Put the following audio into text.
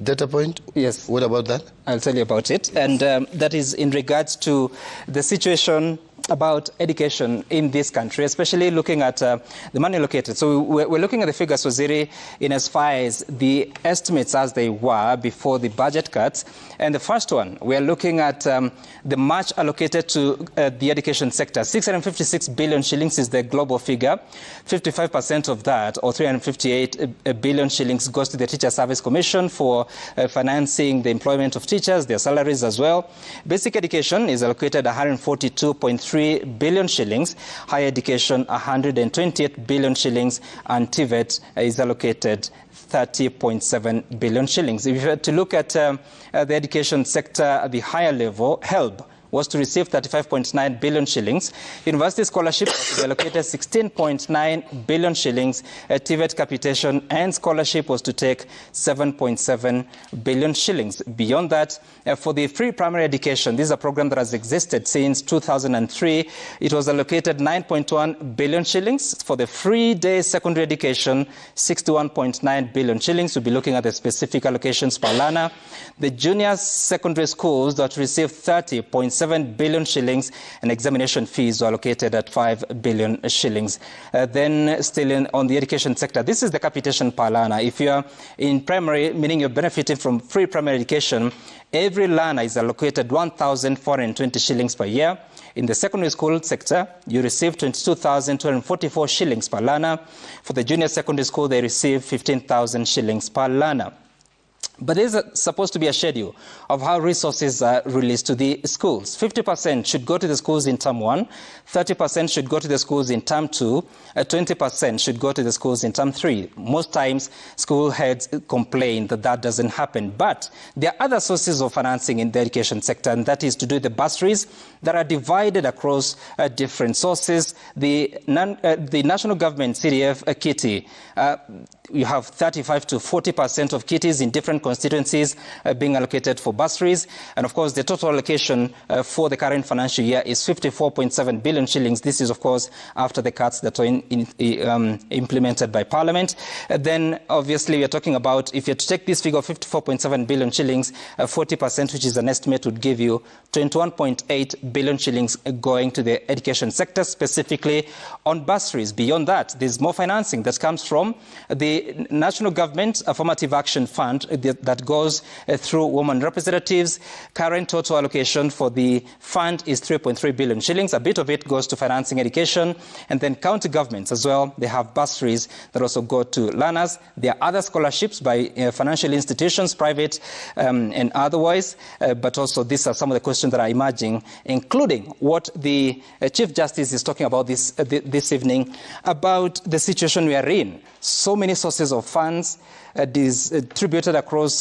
data point? Yes. What about that? I'll tell you about it. And that is in regards to the situation about education in this country, especially looking at the money allocated. So we're looking at the figures, Waziri, in as far as the estimates as they were before the budget cuts. And the first one, we're looking at the much allocated to the education sector. 656 billion shillings is the global figure. 55% of that, or 358 billion shillings, goes to the Teacher Service Commission for financing the employment of teachers, their salaries as well. Basic education is allocated 142.3 billion shillings, higher education 128 billion shillings, and TVET is allocated 30.7 billion shillings. If you were to look at the education sector at the higher level, HELB was to receive 35.9 billion shillings. University scholarship was to be allocated 16.9 billion shillings. TVET capitation and scholarship was to take 7.7 billion shillings. Beyond that, for the free primary education, this is a program that has existed since 2003. It was allocated 9.1 billion shillings. For the free day secondary education, 61.9 billion shillings. We'll be looking at the specific allocations per LANA. The junior secondary schools that received 30.7 billion shillings, and examination fees were allocated at 5 billion shillings. Then still on the education sector, this is the capitation per LANA. If you are in primary, meaning you're benefiting from free primary education, every LANA is allocated 1,420 shillings per year. In the secondary school sector, you receive 22,244 shillings per LANA. For the junior secondary school, they receive 15,000 shillings per LANA. But there is supposed to be a schedule of how resources are released to the schools. 50% should go to the schools in term 1, 30% should go to the schools in term 2, 20% should go to the schools in term 3. Most times, school heads complain that that doesn't happen. But there are other sources of financing in the education sector, and that is to do with the bursaries that are divided across different sources. The national government, CDF, kitty, you have 35 to 40% of kitties in different constituencies being allocated for bursaries. And of course, the total allocation for the current financial year is 54.7 billion shillings. This is, of course, after the cuts that were implemented by Parliament. Then, obviously, we are talking about, if you to take this figure of 54.7 billion shillings, 40%, which is an estimate, would give you 21.8 billion shillings going to the education sector, specifically on bursaries. Beyond that, there's more financing that comes from the National Government Affirmative Action Fund that goes through women representatives. Current total allocation for the fund is 3.3 billion shillings. A bit of it goes to financing education. And then county governments as well, they have bursaries that also go to learners. There are other scholarships by financial institutions, private and otherwise. But also these are some of the questions that are emerging, including what the Chief Justice is talking about this evening, about the situation we are in. So many sources of funds distributed across